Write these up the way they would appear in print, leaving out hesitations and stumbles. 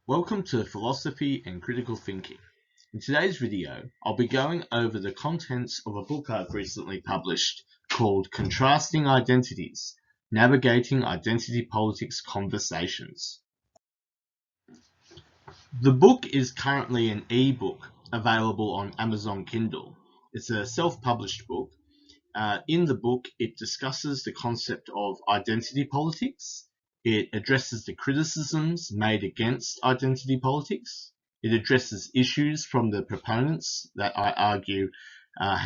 Welcome to Philosophy and Critical Thinking. In today's video, I'll be going over the contents of a book I've recently published called Contrasting Identities, Navigating Identity Politics Conversations. The book is currently an ebook available on Amazon Kindle. It's a self-published book. In the book, it discusses the concept of identity politics. It addresses the criticisms made against identity politics. It addresses issues from the proponents that I argue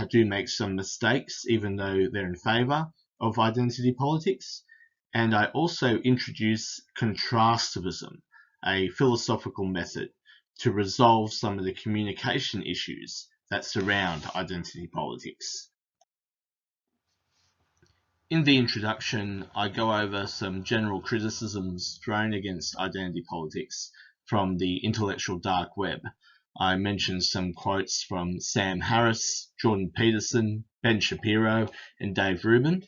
do make some mistakes, even though they're in favour of identity politics. And I also introduce Contrastivism, a philosophical method to resolve some of the communication issues that surround identity politics. In the introduction, I go over some general criticisms thrown against identity politics from the intellectual dark web. I mention some quotes from Sam Harris, Jordan Peterson, Ben Shapiro, and Dave Rubin.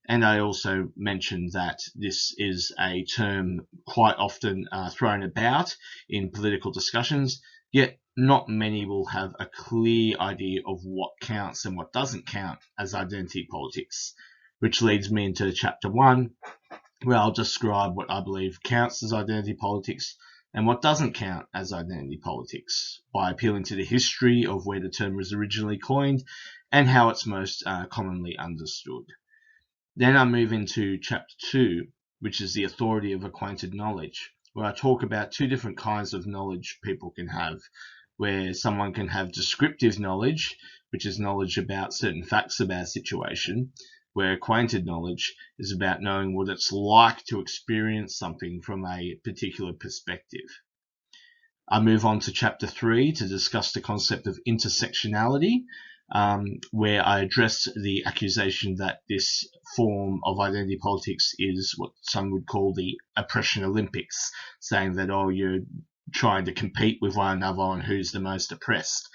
And I also mention that this is a term quite often thrown about in political discussions, yet not many will have a clear idea of what counts and what doesn't count as identity politics. Which leads me into chapter 1, where I'll describe what I believe counts as identity politics and what doesn't count as identity politics by appealing to the history of where the term was originally coined and how it's most commonly understood. Then I move into chapter 2, which is the authority of acquainted knowledge, where I talk about two different kinds of knowledge people can have, where someone can have descriptive knowledge, which is knowledge about certain facts about a situation, where acquainted knowledge is about knowing what it's like to experience something from a particular perspective. I move on to chapter 3 to discuss the concept of intersectionality, where I address the accusation that this form of identity politics is what some would call the oppression Olympics, saying that, you're trying to compete with one another on who's the most oppressed.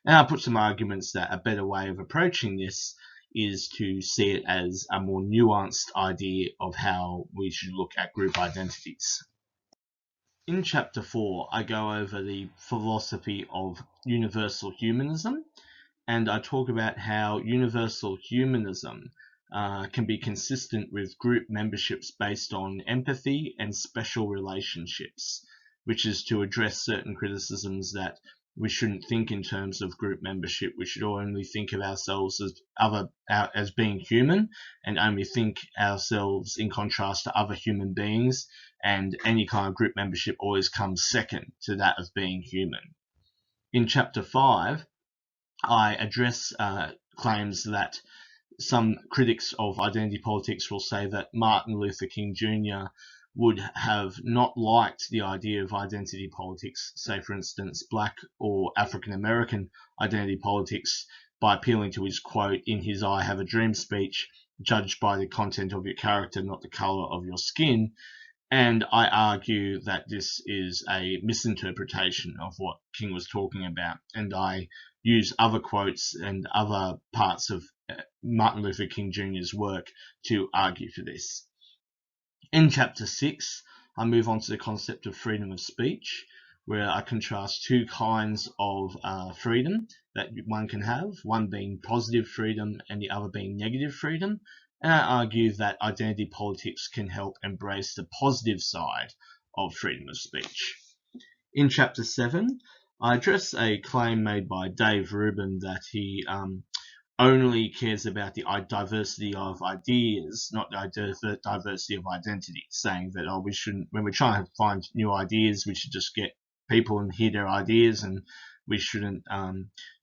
And I put some arguments that a better way of approaching this is to see it as a more nuanced idea of how we should look at group identities. In chapter 4, I go over the philosophy of universal humanism, and I talk about how universal humanism can be consistent with group memberships based on empathy and special relationships, which is to address certain criticisms that we shouldn't think in terms of group membership. We should only think of ourselves as being human, and only think ourselves in contrast to other human beings, and any kind of group membership always comes second to that of being human. In chapter 5, I address claims that some critics of identity politics will say that Martin Luther King Jr. would have not liked the idea of identity politics, say for instance Black or African American identity politics, by appealing to his quote in his I Have a Dream speech, "Judged by the content of your character, not the color of your skin." And I argue that this is a misinterpretation of what King was talking about, and I use other quotes and other parts of Martin Luther King Jr.'s work to argue for this. In chapter 6, I move on to the concept of freedom of speech, where I contrast two kinds of freedom that one can have, one being positive freedom and the other being negative freedom. And I argue that identity politics can help embrace the positive side of freedom of speech. In chapter 7, I address a claim made by Dave Rubin that he only cares about the diversity of ideas, not the diversity of identity, saying that we shouldn't, when we're trying to find new ideas, we should just get people and hear their ideas, and we shouldn't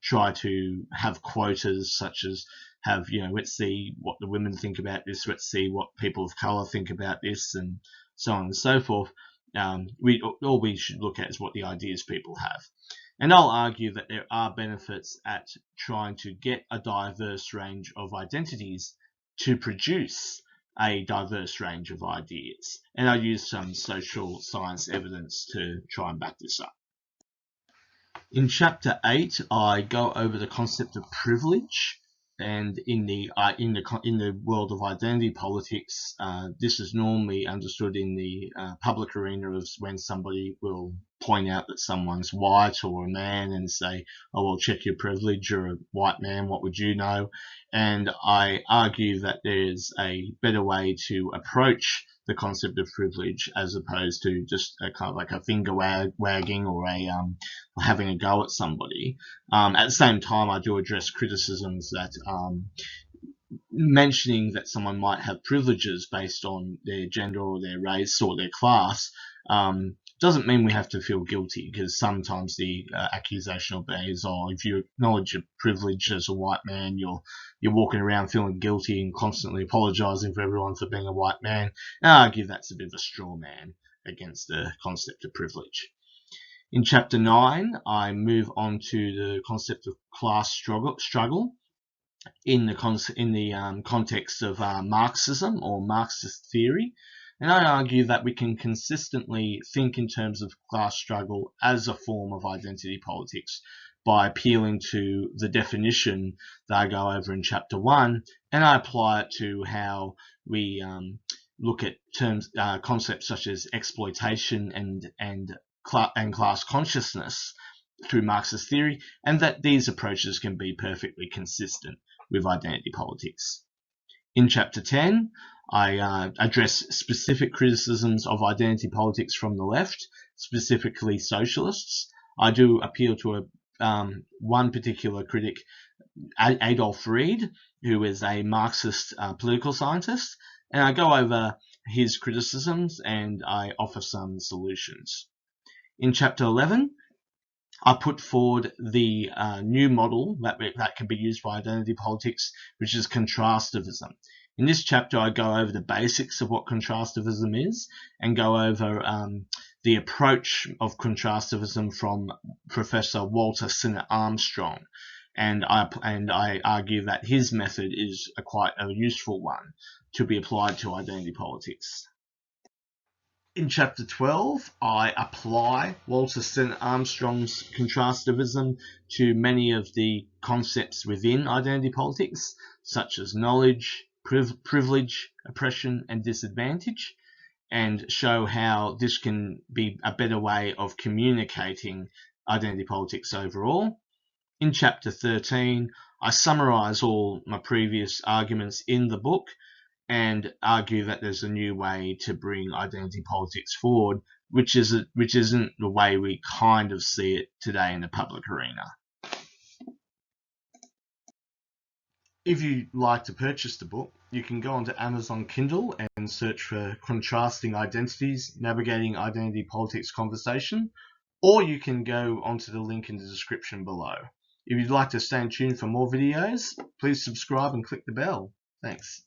try to have quotas such as have, let's see what the women think about this, let's see what people of colour think about this, and so on and so forth. All we should look at is what the ideas people have. And I'll argue that there are benefits at trying to get a diverse range of identities to produce a diverse range of ideas. And I use some social science evidence to try and back this up. In chapter 8, I go over the concept of privilege. And in the world of identity politics, this is normally understood in the public arena as when somebody will point out that someone's white or a man and say, oh, well, check your privilege, you're a white man, what would you know? And I argue that there's a better way to approach the concept of privilege as opposed to just a kind of like a finger wagging or a having a go at somebody. At the same time, I do address criticisms that mentioning that someone might have privileges based on their gender or their race or their class doesn't mean we have to feel guilty, because sometimes the accusation will be is, oh, if you acknowledge your privilege as a white man, you're walking around feeling guilty and constantly apologising for everyone for being a white man. And I argue that's a bit of a straw man against the concept of privilege. In Chapter 9, I move on to the concept of class struggle in the context of Marxism or Marxist theory. And I argue that we can consistently think in terms of class struggle as a form of identity politics by appealing to the definition that I go over in Chapter 1, and I apply it to how we look at concepts such as exploitation and class consciousness through Marxist theory, and that these approaches can be perfectly consistent with identity politics. In Chapter 10, I address specific criticisms of identity politics from the left, specifically socialists. I do appeal to one particular critic, Adolf Reed, who is a Marxist political scientist, and I go over his criticisms and I offer some solutions. In Chapter 11, I put forward the new model that can be used by identity politics, which is contrastivism. In this chapter, I go over the basics of what contrastivism is and go over the approach of contrastivism from Professor Walter Sinnott-Armstrong. And I argue that his method is quite a useful one to be applied to identity politics. In Chapter 12, I apply Walter Sinnott-Armstrong's contrastivism to many of the concepts within identity politics, such as knowledge, privilege, oppression, and disadvantage, and show how this can be a better way of communicating identity politics overall. In Chapter 13, I summarise all my previous arguments in the book and argue that there's a new way to bring identity politics forward, which isn't the way we kind of see it today in the public arena. If you'd like to purchase the book, you can go onto Amazon Kindle and search for Contrasting Identities, Navigating Identity Politics Conversation, or you can go onto the link in the description below. If you'd like to stay tuned for more videos, please subscribe and click the bell. Thanks.